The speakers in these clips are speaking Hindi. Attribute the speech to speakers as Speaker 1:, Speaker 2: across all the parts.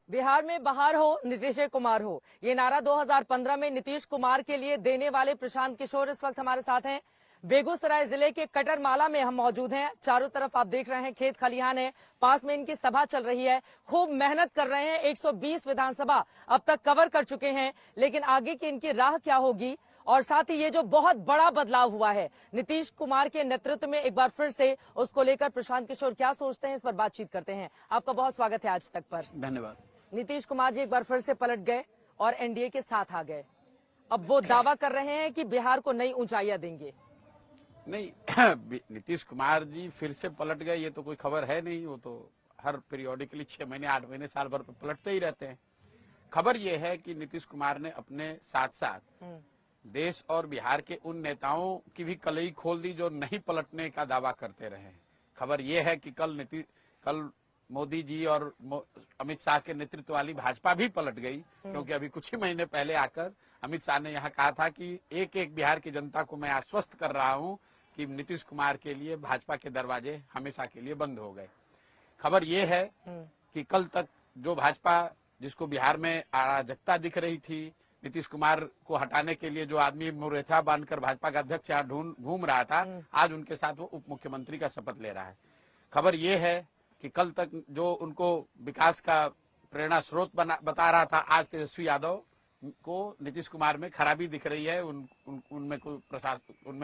Speaker 1: बिहार में बहार हो, नीतीश कुमार हो, ये नारा 2015 में नीतीश कुमार के लिए देने वाले प्रशांत किशोर इस वक्त हमारे साथ हैं। बेगूसराय जिले के कटरमाला में हम मौजूद हैं। चारों तरफ आप देख रहे हैं खेत खलिहान है, पास में इनकी सभा चल रही है। खूब मेहनत कर रहे हैं। 120 विधानसभा अब तक कवर कर चुके हैं, लेकिन आगे की इनकी राह क्या होगी, और साथ ही ये जो बहुत बड़ा बदलाव हुआ है नीतीश कुमार के नेतृत्व में, एक बार फिर से उसको लेकर प्रशांत किशोर क्या सोचते हैं, इस पर बातचीत करते हैं। आपका बहुत स्वागत है आज तक पर।
Speaker 2: धन्यवाद।
Speaker 1: नीतीश कुमार जी एक बार फिर से पलट गए और एनडीए के साथ आ गए। अब वो दावा कर रहे हैं कि बिहार को नई ऊंचाइयां देंगे।
Speaker 2: नहीं, नीतीश कुमार जी फिर से पलट गए ये तो कोई खबर है नहीं। वो तो हर पीरियोडिकली 6 महीने 8 महीने साल भर पे पलटते ही रहते हैं। खबर ये है कि नीतीश कुमार ने अपने साथ साथ देश और बिहार के उन नेताओं की भी कलई खोल दी जो नहीं पलटने का दावा करते रहे। खबर ये है कि कल मोदी जी और अमित शाह के नेतृत्व वाली भाजपा भी पलट गई, क्योंकि अभी कुछ ही महीने पहले आकर अमित शाह ने यहाँ कहा था कि एक एक बिहार की जनता को मैं आश्वस्त कर रहा हूँ कि नीतीश कुमार के लिए भाजपा के दरवाजे हमेशा के लिए बंद हो गए। खबर ये है कि कल तक जो भाजपा जिसको बिहार में अराजकता दिख रही थी, नीतीश कुमार को हटाने के लिए जो आदमी मुरेठा बांधकर भाजपा का अध्यक्ष यहाँ घूम रहा था, आज उनके साथ वो उप मुख्यमंत्री का शपथ ले रहा है। खबर ये है कि कल तक जो उनको विकास का प्रेरणा स्रोत बता रहा था, आज तेजस्वी यादव को नीतीश कुमार में खराबी दिख रही है। उनमें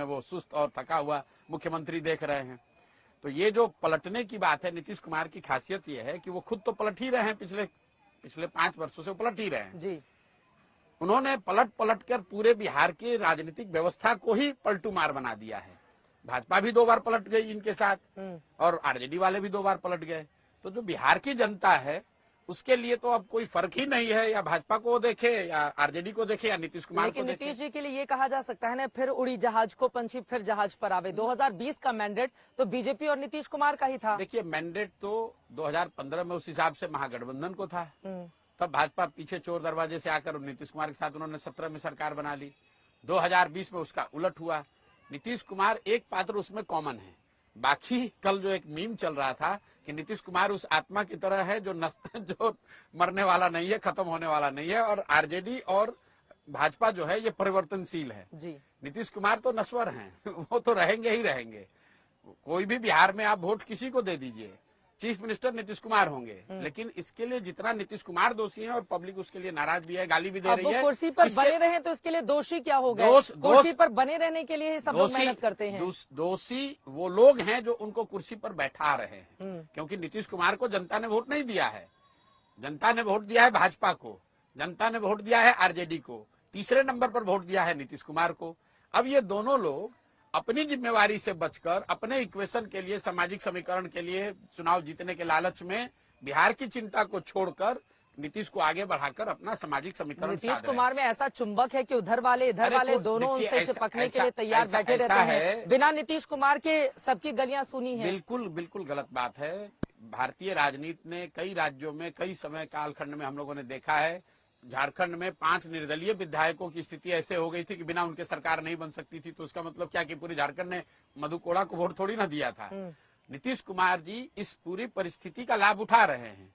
Speaker 2: वो सुस्त और थका हुआ मुख्यमंत्री देख रहे हैं। तो ये जो पलटने की बात है, नीतीश कुमार की खासियत ये है कि वो खुद तो पलट ही रहे हैं, पिछले 5 वर्षों से पलट ही रहे हैं
Speaker 1: जी।
Speaker 2: उन्होंने पलट कर पूरे बिहार की राजनीतिक व्यवस्था को ही पलटू मार बना दिया है। भाजपा भी 2 बार पलट गई इनके साथ, और आरजेडी वाले भी 2 बार पलट गए। तो जो बिहार की जनता है उसके लिए तो अब कोई फर्क ही नहीं है, या भाजपा को देखे या आरजेडी को देखे या नीतीश कुमार को देखे।
Speaker 1: लेकिन नीतीश जी के लिए ये कहा जा सकता है ना, फिर उड़ी जहाज को पंछी फिर जहाज पर आवे। 2020 का मैंडेट तो बीजेपी और नीतीश कुमार का ही था।
Speaker 2: देखिए, मैंडेट तो 2015 में उस हिसाब से महागठबंधन को था। तब भाजपा पीछे चोर दरवाजे से आकर नीतीश कुमार के साथ उन्होंने 17 में सरकार बना ली। 2020 में उसका उलट हुआ। नीतीश कुमार एक पात्र उसमें कॉमन है। बाकी कल जो एक मीम चल रहा था कि नीतीश कुमार उस आत्मा की तरह है जो मरने वाला नहीं है, खत्म होने वाला नहीं है, और आरजेडी और भाजपा जो है ये परिवर्तनशील है
Speaker 1: जी।
Speaker 2: नीतीश कुमार तो नश्वर हैं, वो तो रहेंगे ही रहेंगे। कोई भी बिहार में आप वोट किसी को दे दीजिए, चीफ मिनिस्टर नीतीश कुमार होंगे। लेकिन इसके लिए जितना नीतीश कुमार दोषी है और पब्लिक उसके लिए नाराज भी है, गाली भी दे रही है।
Speaker 1: कुर्सी पर बने रहे तो इसके लिए दोषी क्या हो गए? कुर्सी पर बने रहने के लिए ही सब लोग मेहनत करते हैं।
Speaker 2: दोषी वो लोग हैं जो उनको कुर्सी पर बैठा रहे हैं, क्योंकि नीतीश कुमार को जनता ने वोट नहीं दिया है। जनता ने वोट दिया है भाजपा को, जनता ने वोट दिया है आरजेडी को, तीसरे नंबर पर वोट दिया है नीतीश कुमार को। अब ये दोनों लोग अपनी जिम्मेवारी से बचकर अपने इक्वेशन के लिए, सामाजिक समीकरण के लिए, चुनाव जीतने के लालच में बिहार की चिंता को छोड़कर नीतीश को आगे बढ़ाकर अपना सामाजिक समीकरण।
Speaker 1: नीतीश कुमार में ऐसा चुंबक है कि उधर वाले इधर वाले दोनों उनसे चिपकने के लिए तैयार बैठे रहते हैं। बिना नीतीश कुमार के सबकी गलियां सुनी है।
Speaker 2: बिल्कुल गलत बात है। भारतीय राजनीति ने कई राज्यों में कई समय कालखंड में हम लोगों ने देखा है। झारखंड में 5 निर्दलीय विधायकों की स्थिति ऐसे हो गई थी कि बिना उनके सरकार नहीं बन सकती थी। तो उसका मतलब क्या कि पूरे झारखंड ने मधु कोड़ा को वोट थोड़ी ना दिया था। नीतीश कुमार जी इस पूरी परिस्थिति का लाभ उठा रहे हैं,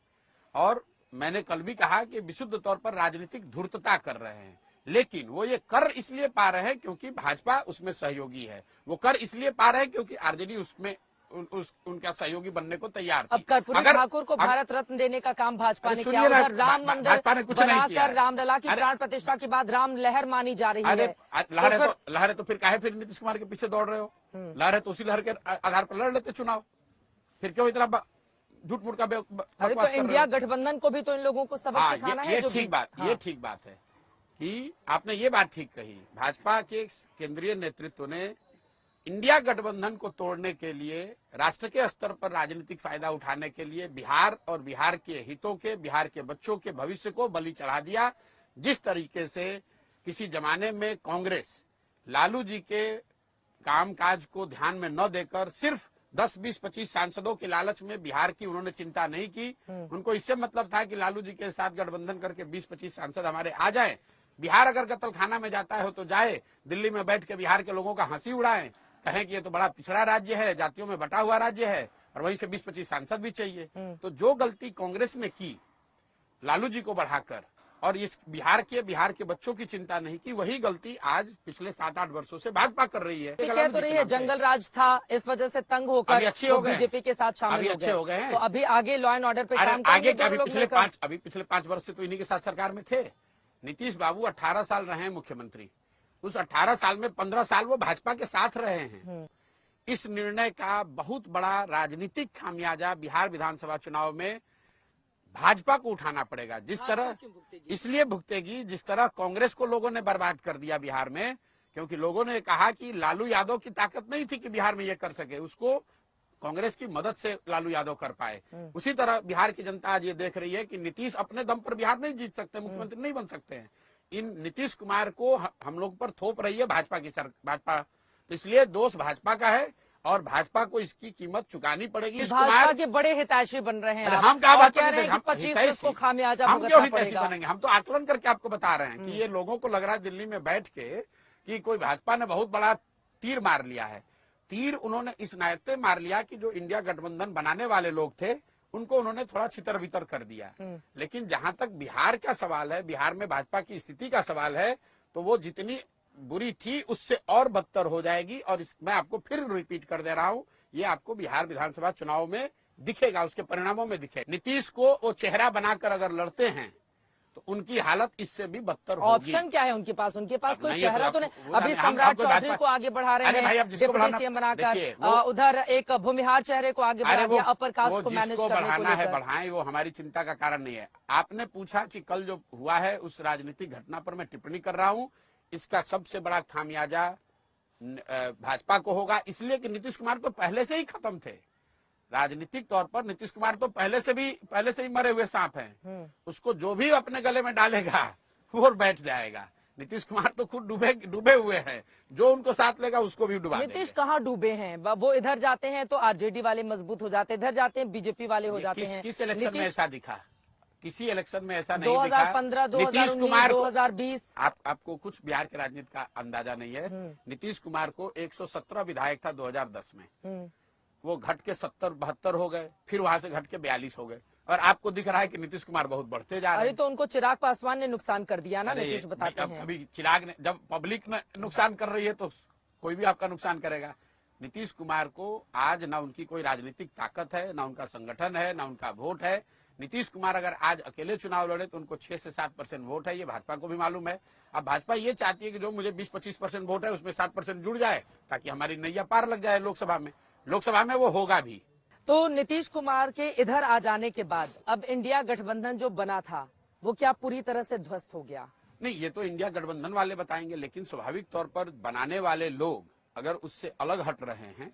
Speaker 2: और मैंने कल भी कहा कि विशुद्ध तौर पर राजनीतिक धूर्तता कर रहे हैं। लेकिन वो ये कर इसलिए पा रहे हैं क्योंकि भाजपा उसमें सहयोगी है। वो कर इसलिए पा रहे हैं क्योंकि आरजेडी उसमें उनका सहयोगी बनने को तैयार थी।
Speaker 1: अब कर्पूरी ठाकुर को भारत रत्न देने का काम भाजपा ने किया। उधर राम मंदिर बनाकर रामलला की प्राण प्रतिष्ठा के बाद राम लहर मानी जा रही है।
Speaker 2: लहर है तो फिर काहे फिर नीतीश कुमार के पीछे दौड़ रहे हो? लहर है तो उसी लहर के आधार पर लड़ लेते चुनाव। फिर क्यों इतना झूठ मूठ का
Speaker 1: अरे तो इंडिया गठबंधन को भी तो इन लोगों को सबक सिखाना है।
Speaker 2: ये ठीक बात है कि आपने ये बात ठीक कही। भाजपा के केंद्रीय नेतृत्व ने इंडिया गठबंधन को तोड़ने के लिए, राष्ट्र के स्तर पर राजनीतिक फायदा उठाने के लिए बिहार और बिहार के हितों के, बिहार के बच्चों के भविष्य को बलि चढ़ा दिया। जिस तरीके से किसी जमाने में कांग्रेस लालू जी के कामकाज को ध्यान में न देकर सिर्फ 10, 20, 25 सांसदों के लालच में बिहार की उन्होंने चिंता नहीं की। उनको इससे मतलब था कि लालू जी के साथ गठबंधन करके 20-25 सांसद हमारे आ जाएं। बिहार अगर कत्लखाना में जाता है तो जाए, दिल्ली में बैठ के बिहार के लोगों का हंसी उड़ाएं, कहें कि ये तो बड़ा पिछड़ा राज्य है, जातियों में बटा हुआ राज्य है, और वहीं से 20-25 सांसद भी चाहिए। तो जो गलती कांग्रेस ने की लालू जी को बढ़ाकर और इस बिहार के बच्चों की चिंता नहीं की, वही गलती आज पिछले 7-8 वर्षों से भाजपा कर रही है।
Speaker 1: कह तो रही है जंगल राज था, इस वजह से तंग होकर
Speaker 2: अच्छे हो गए,
Speaker 1: बीजेपी के साथ शामिल
Speaker 2: हो गए हैं।
Speaker 1: तो अभी आगे लॉ एंड ऑर्डर पे काम
Speaker 2: आगे
Speaker 1: करेंगे।
Speaker 2: अभी पिछले 5 वर्ष से तो इन्हीं के साथ सरकार में थे। नीतीश बाबू 18 साल रहे हैं मुख्यमंत्री, उस 18 साल में 15 साल वो भाजपा के साथ रहे हैं। इस निर्णय का बहुत बड़ा राजनीतिक खामियाजा बिहार विधानसभा चुनाव में भाजपा को उठाना पड़ेगा। जिस तरह इसलिए भुगतेगी, जिस तरह कांग्रेस को लोगों ने बर्बाद कर दिया बिहार में, क्योंकि लोगों ने कहा कि लालू यादव की ताकत नहीं थी कि बिहार में ये कर सके, उसको कांग्रेस की मदद से लालू यादव कर पाए। उसी तरह बिहार की जनता आज ये देख रही है कि नीतीश अपने दम पर बिहार नहीं जीत सकते, मुख्यमंत्री नहीं बन सकते हैं। इन नीतीश कुमार को हम लोग पर थोप रही है भाजपा, तो इसलिए दोष भाजपा का है और भाजपा को इसकी कीमत चुकानी पड़ेगी।
Speaker 1: भाजपा के बड़े हितैषी बन रहे हैं।
Speaker 2: हम क्या बात
Speaker 1: कह रहे हैं कि 25 को खामियाजा
Speaker 2: हम क्यों हितैषी बनेंगे? हम तो आकलन करके आपको बता रहे हैं कि ये लोगों को लग रहा है दिल्ली में बैठ के कि कोई भाजपा ने बहुत बड़ा तीर मार लिया है। तीर उन्होंने इस नाते मार लिया कि जो इंडिया गठबंधन बनाने वाले लोग थे उनको उन्होंने थोड़ा छितर बितर कर दिया। लेकिन जहां तक बिहार का सवाल है, बिहार में भाजपा की स्थिति का सवाल है, तो वो जितनी बुरी थी उससे और बदतर हो जाएगी। और मैं आपको फिर रिपीट कर दे रहा हूं, ये आपको बिहार विधानसभा चुनाव में दिखेगा, उसके परिणामों में दिखेगा। नीतीश को वो चेहरा बनाकर अगर लड़ते हैं तो उनकी हालत इससे भी बदतर होगी।
Speaker 1: ऑप्शन क्या है उनके पास? उनके पास कोई चेहरा तो नहीं। अभी सम्राट चौधरी को आगे बढ़ा रहे हैं डिप्टी सीएम बनाकर, उधर एक भूमिहार चेहरे को आगे बढ़ा दिया, अपर कास्ट को मैनेज करने को
Speaker 2: बढ़ाना है, बढ़ाएं, वो हमारी चिंता का कारण नहीं है। आपने पूछा कि कल जो हुआ है उस राजनीतिक घटना पर मैं टिप्पणी कर रहा हूं, इसका सबसे बड़ा खामियाजा भाजपा को होगा, इसलिए कि नीतीश कुमार तो पहले से ही खत्म थे राजनीतिक तौर पर। नीतीश कुमार तो पहले से ही मरे हुए सांप हैं। उसको जो भी अपने गले में डालेगा वो बैठ जाएगा। नीतीश कुमार तो खुद डूबे हुए हैं, जो उनको साथ लेगा उसको भी डुबा देंगे।
Speaker 1: नीतीश कहाँ डूबे हैं? वो इधर जाते हैं तो आरजेडी वाले मजबूत हो जाते हैं, इधर जाते हैं बीजेपी वाले हो जाते हैं।
Speaker 2: किस इलेक्शन में ऐसा दिखा? किसी इलेक्शन में ऐसा नहीं
Speaker 1: 2015, 2019, 2020।
Speaker 2: आपको कुछ बिहार के राजनीति का अंदाजा नहीं है। नीतीश कुमार को 117 विधायक था 2010 में, वो घट के 70-72 हो गए, फिर वहां से घट के 42 हो गए, और आपको दिख रहा है कि नीतीश कुमार बहुत बढ़ते जा रहे हैं।
Speaker 1: अरे तो उनको चिराग पासवान ने नुकसान कर दिया ना, नीतीश बताते हैं।
Speaker 2: अभी चिराग ने, जब पब्लिक ने नुकसान कर रही है तो कोई भी आपका नुकसान करेगा। नीतीश कुमार को आज ना उनकी कोई राजनीतिक ताकत है, ना उनका संगठन है, ना उनका वोट है। नीतीश कुमार अगर आज अकेले चुनाव लड़े तो उनको 6 से 7% वोट है, ये भाजपा को भी मालूम है। अब भाजपा ये चाहती है कि जो मुझे 20-25% वोट है उसमें 7% जुड़ जाए ताकि हमारी नैया पार लग जाए लोकसभा में वो होगा भी।
Speaker 1: तो नीतीश कुमार के इधर आ जाने के बाद अब इंडिया गठबंधन जो बना था वो क्या पूरी तरह से ध्वस्त हो गया?
Speaker 2: नहीं, ये तो इंडिया गठबंधन वाले बताएंगे, लेकिन स्वाभाविक तौर पर बनाने वाले लोग अगर उससे अलग हट रहे हैं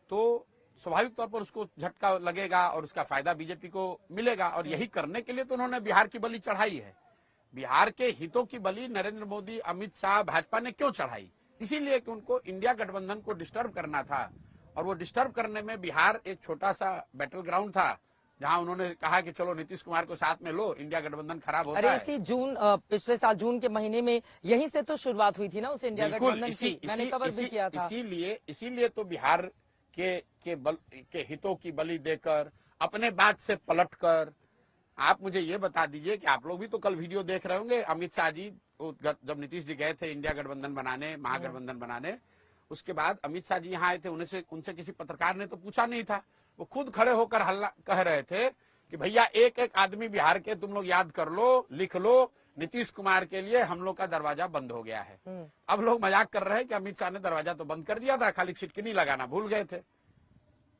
Speaker 2: तो स्वाभाविक तौर पर उसको झटका लगेगा और उसका फायदा बीजेपी को मिलेगा। और यही करने के लिए तो उन्होंने बिहार की बलि चढ़ाई है। बिहार के हितों की बलि नरेंद्र मोदी, अमित शाह, भाजपा ने क्यों चढ़ाई? इसीलिए कि उनको इंडिया गठबंधन को डिस्टर्ब करना था, और वो डिस्टर्ब करने में बिहार एक छोटा सा बैटल ग्राउंड था, जहां उन्होंने कहा कि चलो नीतीश कुमार को साथ में लो, इंडिया गठबंधन खराब होता है।
Speaker 1: इसी पिछले साल जून के महीने में यहीं से तो शुरुआत हुई थी ना उस इंडिया गठबंधन की, मैंने कवर भी किया था।
Speaker 2: इसीलिए तो बिहार के हितों की बलि देकर, अपने बात से पलटकर, आप मुझे ये बता दीजिए कि आप लोग भी तो कल वीडियो देख रहे होंगे, अमित शाह जी जब नीतीश जी गए थे इंडिया गठबंधन बनाने, महागठबंधन बनाने, उसके बाद अमित शाह जी यहाँ आए थे, उनसे किसी पत्रकार ने तो पूछा नहीं था, वो खुद खड़े होकर हल्ला कह रहे थे कि भैया एक एक आदमी बिहार के तुम लोग याद कर लो, लिख लो, नीतीश कुमार के लिए हम लोग का दरवाजा बंद हो गया है। अब लोग मजाक कर रहे हैं कि अमित शाह ने दरवाजा तो बंद कर दिया था, खाली छिटकिनी लगाना भूल गए थे।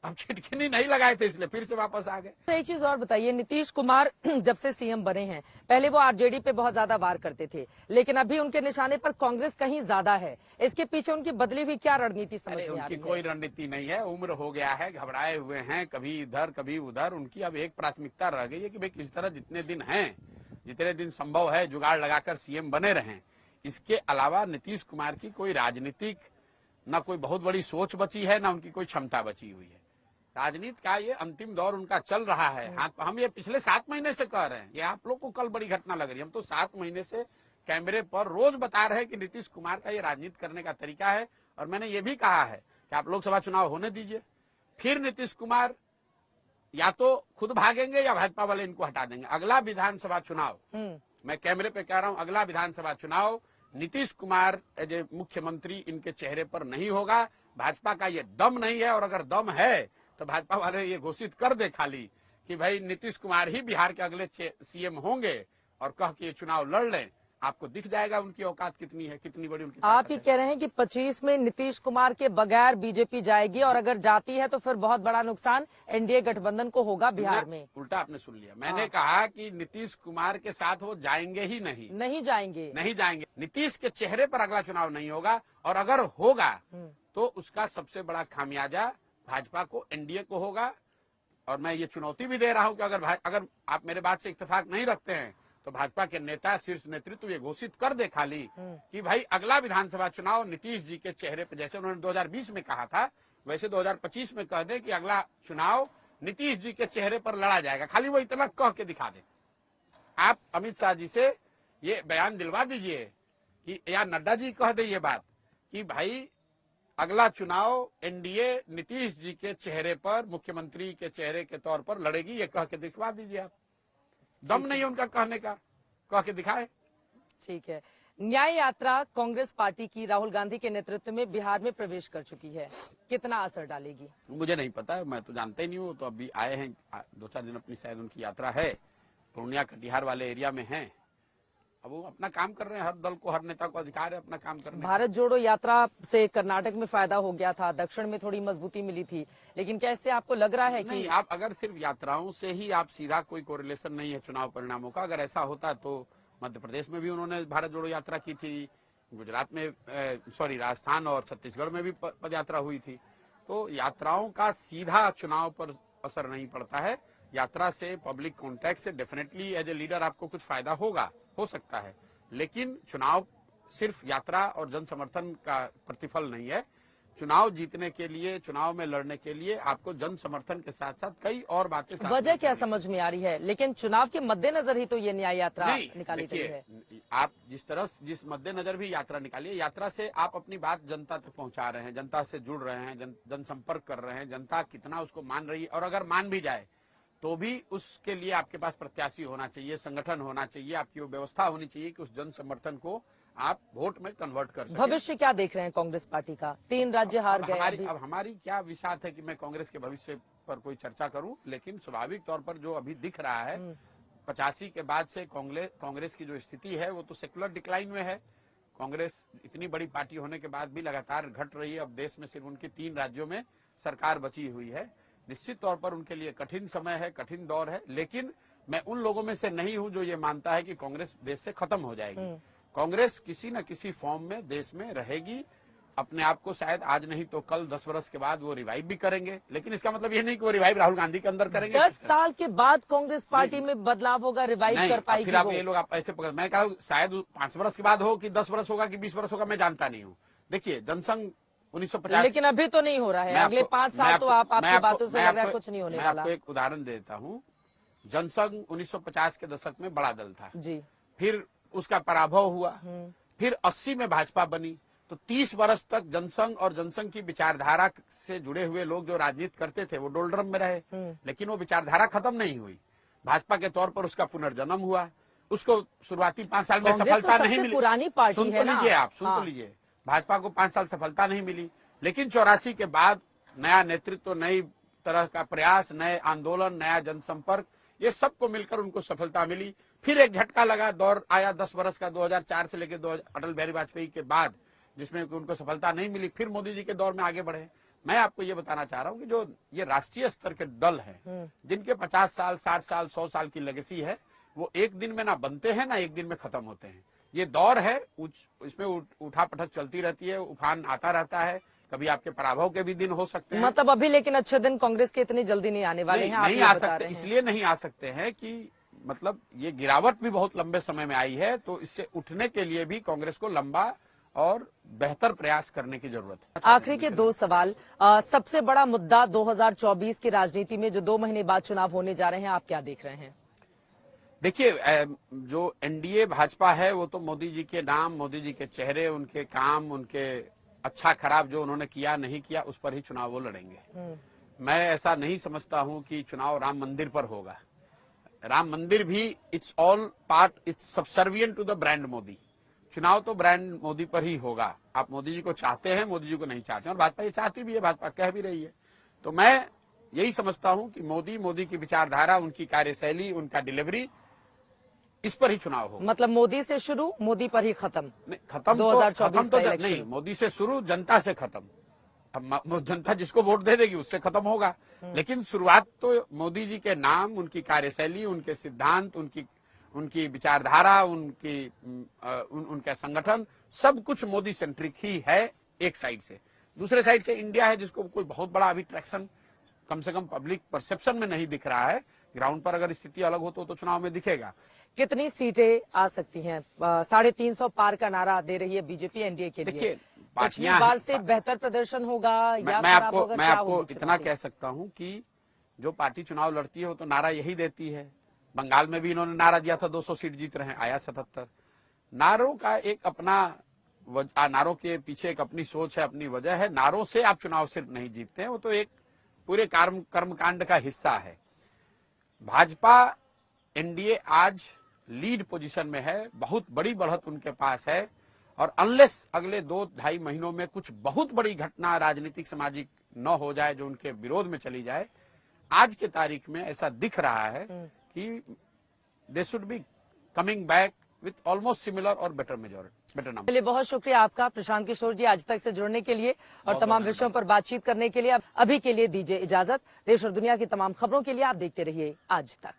Speaker 2: अब छिटकिनी नहीं लगाए थे इसलिए फिर से वापस आ गए।
Speaker 1: तो एक चीज और बताइए, नीतीश कुमार जब से सीएम बने हैं, पहले वो आरजेडी पे बहुत ज्यादा वार करते थे, लेकिन अभी उनके निशाने पर कांग्रेस कहीं ज्यादा है। इसके पीछे उनकी बदली हुई क्या रणनीति समझ में आ रही है?
Speaker 2: उनकी कोई रणनीति नहीं है, उम्र हो गया है, घबराए हुए हैं, कभी इधर कभी उधर। उनकी अब एक प्राथमिकता रह गई है कि भाई किस तरह जितने दिन संभव है जुगाड़ लगाकर सीएम बने रहें। इसके अलावा नीतीश कुमार की कोई राजनीतिक न कोई बहुत बड़ी सोच बची है, न उनकी कोई क्षमता बची हुई है। राजनीति का ये अंतिम दौर उनका चल रहा है। हम ये पिछले 7 महीने से कह रहे हैं, ये आप लोग को कल बड़ी घटना लग रही है। हम तो 7 महीने से कैमरे पर रोज बता रहे हैं कि नीतीश कुमार का ये राजनीति करने का तरीका है। और मैंने ये भी कहा है कि आप लोकसभा चुनाव होने दीजिए, फिर नीतीश कुमार या तो खुद भागेंगे या भाजपा वाले इनको हटा देंगे। अगला विधानसभा चुनाव, मैं कैमरे पे कह रहा हूं, अगला विधानसभा चुनाव नीतीश कुमार एज ए मुख्यमंत्री इनके चेहरे पर नहीं होगा। भाजपा का ये दम नहीं है, और अगर दम है तो भाजपा वाले ये घोषित कर दे खाली कि भाई नीतीश कुमार ही बिहार के अगले सीएम होंगे, और कह के ये चुनाव लड़ लें। आपको दिख जाएगा उनकी औकात कितनी है, कितनी बड़ी उनकी
Speaker 1: आप
Speaker 2: ताकत
Speaker 1: ही
Speaker 2: है।
Speaker 1: कह रहे हैं कि 25 में नीतीश कुमार के बगैर बीजेपी जाएगी, और अगर जाती है तो फिर बहुत बड़ा नुकसान एनडीए गठबंधन को होगा बिहार में।
Speaker 2: उल्टा आपने सुन लिया, मैंने कहा कि नीतीश कुमार के साथ वो जाएंगे ही नहीं।
Speaker 1: नहीं जाएंगे,
Speaker 2: नहीं जाएंगे। नीतीश के चेहरे पर अगला चुनाव नहीं होगा, और अगर होगा तो उसका सबसे बड़ा खामियाजा भाजपा को, एनडीए को होगा। और मैं ये चुनौती भी दे रहा हूं कि अगर आप मेरे बात से इत्तेफाक नहीं रखते हैं तो भाजपा के नेता, शीर्ष नेतृत्व ये घोषित कर दे खाली कि भाई अगला विधानसभा चुनाव नीतीश जी के चेहरे पर, जैसे उन्होंने 2020 में कहा था वैसे 2025 में कह दे कि अगला चुनाव नीतीश जी के चेहरे पर लड़ा जाएगा। खाली वो इतना कह के दिखा दे। आप अमित शाह जी से ये बयान दिलवा दीजिए कि, या नड्डा जी कह दे ये बात कि भाई अगला चुनाव एनडीए नीतीश जी के चेहरे पर, मुख्यमंत्री के चेहरे के तौर पर लड़ेगी, ये कह के दिखवा दीजिए आप। दम नहीं है उनका कहने का, कह के दिखाए।
Speaker 1: ठीक है। न्याय यात्रा कांग्रेस पार्टी की राहुल गांधी के नेतृत्व में बिहार में प्रवेश कर चुकी है, कितना असर डालेगी?
Speaker 2: मुझे नहीं पता, मैं तो जानता ही नहीं हूँ। तो अभी आए हैं 2-4 दिन, अपनी शायद उनकी यात्रा है, पूर्णिया कटिहार वाले एरिया में है। अब वो अपना काम कर रहे हैं। हर दल को, हर नेता को अधिकार है अपना काम करने का।
Speaker 1: भारत जोड़ो यात्रा से कर्नाटक में फायदा हो गया था, दक्षिण में थोड़ी मजबूती मिली थी, लेकिन क्या इससे आपको लग रहा है
Speaker 2: नहीं,
Speaker 1: कि
Speaker 2: आप अगर सिर्फ यात्राओं से ही आप सीधा, कोई कोरिलेशन नहीं है चुनाव परिणामों का। अगर ऐसा होता तो मध्य प्रदेश में भी उन्होंने भारत जोड़ो यात्रा की थी, गुजरात में राजस्थान और छत्तीसगढ़ में भी पद यात्रा हुई थी। तो यात्राओं का सीधा चुनाव पर असर नहीं पड़ता है। यात्रा से, पब्लिक कॉन्टैक्ट से डेफिनेटली एज ए लीडर आपको कुछ फायदा हो सकता है, लेकिन चुनाव सिर्फ यात्रा और जन समर्थन का प्रतिफल नहीं है। चुनाव जीतने के लिए, चुनाव में लड़ने के लिए आपको जन समर्थन के साथ साथ कई और बातें साथ
Speaker 1: वजह क्या समझ में आ रही है? लेकिन चुनाव के मद्देनजर ही तो ये न्याय यात्रा निकाली गई है।
Speaker 2: आप जिस मद्देनजर भी यात्रा निकालिए, यात्रा से आप अपनी बात जनता तक पहुंचा रहे हैं, जनता से जुड़ रहे हैं, जनसंपर्क कर रहे हैं। जनता कितना उसको मान रही है, और अगर मान भी जाए तो भी उसके लिए आपके पास प्रत्याशी होना चाहिए, संगठन होना चाहिए, आपकी वो व्यवस्था होनी चाहिए कि उस जन समर्थन को आप वोट में कन्वर्ट कर सकें।
Speaker 1: भविष्य क्या देख रहे हैं कांग्रेस पार्टी का? 3 राज्य हार गए।
Speaker 2: अब हमारी क्या विषाद है कि मैं कांग्रेस के भविष्य पर कोई चर्चा करूं, लेकिन स्वाभाविक तौर पर जो अभी दिख रहा है, 85 के बाद से कांग्रेस की जो स्थिति है वो तो सेकुलर डिक्लाइन में है। कांग्रेस इतनी बड़ी पार्टी होने के बाद भी लगातार घट रही है। अब देश में सिर्फ उनकी 3 राज्यों में सरकार बची हुई है। निश्चित तौर पर उनके लिए कठिन समय है, कठिन दौर है, लेकिन मैं उन लोगों में से नहीं हूं जो ये मानता है कि कांग्रेस देश से खत्म हो जाएगी। कांग्रेस किसी न किसी फॉर्म में देश में रहेगी। अपने आप को शायद आज नहीं तो कल, 10 वर्ष के बाद वो रिवाइव भी करेंगे, लेकिन इसका मतलब ये नहीं कि वो रिवाइव राहुल गांधी के अंदर करेंगे।
Speaker 1: 10 साल के बाद कांग्रेस पार्टी में बदलाव होगा, रिवाइव कर पाएगी।
Speaker 2: फिर आप ये लोग आप ऐसे पकड़, मैं कह रहा हूँ शायद 5 वर्ष के बाद हो कि 10 वर्ष होगा कि 20 वर्ष होगा, मैं जानता नहीं हूँ। देखिए, जनसंघ 1950,
Speaker 1: लेकिन अभी तो नहीं हो रहा है। अगले 5 साल तो आपकी बातों से लग रहा है कुछ नहीं होने वाला।
Speaker 2: मैं आपको एक उदाहरण देता हूँ। जनसंघ 1950 के दशक में बड़ा दल था
Speaker 1: जी,
Speaker 2: फिर उसका पराभव हुआ, फिर 80 में भाजपा बनी। तो 30 वर्ष तक जनसंघ और जनसंघ की विचारधारा से जुड़े हुए लोग जो राजनीति करते थे वो डोलड्रम में रहे, लेकिन वो विचारधारा खत्म नहीं हुई। भाजपा के तौर पर उसका पुनर्जन्म हुआ। उसको शुरुआती 5 साल में सफलता नहीं मिली।
Speaker 1: पुरानी पार्टी
Speaker 2: सुन
Speaker 1: है
Speaker 2: तो लीजिए, आप सुन तो लीजिए। भाजपा को 5 साल सफलता नहीं मिली, लेकिन 84 के बाद नया नेतृत्व, नई तरह का प्रयास, नए आंदोलन, नया जनसंपर्क, ये सबको मिलकर उनको सफलता मिली। फिर एक झटका लगा, दौर आया 10 वर्ष का, 2004 से लेकर अटल बिहारी वाजपेयी के बाद, जिसमें उनको सफलता नहीं मिली। फिर मोदी जी के दौर में आगे बढ़े। मैं आपको ये बताना चाह रहा हूँ कि जो ये राष्ट्रीय स्तर के दल हैं, जिनके 50 साल, 60 साल, 100 साल की लेगेसी है, वो एक दिन में ना बनते हैं ना एक दिन में खत्म होते हैं। ये दौर है, इसमें उठा पटक चलती रहती है, उफान आता रहता है। कभी आपके पराभव के भी दिन हो सकते हैं।
Speaker 1: मतलब अभी लेकिन अच्छे दिन कांग्रेस के इतनी जल्दी नहीं आने वाले हैं।
Speaker 2: नहीं आ सकते, इसलिए नहीं आ सकते हैं कि मतलब ये गिरावट भी बहुत लंबे समय में आई है, तो इससे उठने के लिए भी कांग्रेस को लंबा और बेहतर प्रयास करने की जरूरत है।
Speaker 1: आखिरी के 2 सवाल। सबसे बड़ा मुद्दा 2024 की राजनीति में जो 2 महीने बाद चुनाव होने जा रहे हैं, आप क्या देख रहे हैं?
Speaker 2: देखिए, जो एनडीए भाजपा है वो तो मोदी जी के नाम, मोदी जी के चेहरे, उनके काम, उनके अच्छा खराब जो उन्होंने किया नहीं किया, उस पर ही चुनाव वो लड़ेंगे। मैं ऐसा नहीं समझता हूं कि चुनाव राम मंदिर पर होगा। राम मंदिर भी it's all part, it's subservient to the brand Modi. चुनाव तो ब्रांड मोदी पर ही होगा। आप मोदी जी को चाहते हैं, मोदी जी को नहीं चाहते हैं, और भाजपा ये चाहती भी है, भाजपा कह भी रही है। तो मैं यही समझता हूं कि मोदी की विचारधारा, उनकी कार्यशैली, उनका डिलीवरी, इस पर ही चुनाव होगा।
Speaker 1: मतलब मोदी से शुरू, मोदी पर ही खत्म।
Speaker 2: नहीं, खत्म
Speaker 1: 2024
Speaker 2: तो
Speaker 1: का
Speaker 2: नहीं,
Speaker 1: इलेक्शन।
Speaker 2: मोदी से शुरू, जनता से खत्म। अब जनता जिसको वोट दे देगी उससे खत्म होगा, लेकिन शुरुआत तो मोदी जी के नाम, उनकी कार्यशैली, उनके सिद्धांत, उनकी विचारधारा, उनका संगठन, सब कुछ मोदी सेंट्रिक ही है एक साइड से। दूसरे साइड से इंडिया है, जिसको कोई बहुत बड़ा अभी ट्रैक्शन कम से कम पब्लिक परसेप्शन में नहीं दिख रहा है। ग्राउंड पर अगर स्थिति अलग हो तो चुनाव में दिखेगा।
Speaker 1: कितनी सीटें आ सकती हैं? 350 पार का नारा दे रही है बीजेपी एनडीए के लिए।
Speaker 2: देखिए,
Speaker 1: पिछली
Speaker 2: पार्टियां
Speaker 1: बार से बेहतर प्रदर्शन होगा या
Speaker 2: मैं
Speaker 1: खराब होगा,
Speaker 2: मैं
Speaker 1: क्या
Speaker 2: आपको
Speaker 1: होगी
Speaker 2: इतना
Speaker 1: चुनौती?
Speaker 2: कह सकता हूं कि जो पार्टी चुनाव लड़ती है वो तो नारा यही देती है। बंगाल में भी इन्होंने नारा दिया था 200 सीट जीत रहे हैं, आया 77। नारों का एक अपना नारों के पीछे एक अपनी सोच है, अपनी वजह है। नारों से आप चुनाव सिर्फ नहीं जीतते हैं, वो तो एक पूरे कर्मकांड का हिस्सा है। भाजपा एनडीए आज लीड पोजीशन में है, बहुत बड़ी बढ़त उनके पास है, और अनलेस अगले 2-2.5 महीनों में कुछ बहुत बड़ी घटना राजनीतिक सामाजिक न हो जाए जो उनके विरोध में चली जाए, आज के तारीख में ऐसा दिख रहा है कि they should be coming back with almost similar और बेटर मेजॉरिटी, बेटर नंबर।
Speaker 1: चलिए, बहुत शुक्रिया आपका प्रशांत किशोर जी, आज तक से जुड़ने के लिए और तमाम विषयों पर बातचीत करने के लिए। अभी के लिए दीजिए इजाजत। देश और दुनिया की तमाम खबरों के लिए आप देखते रहिए आज तक।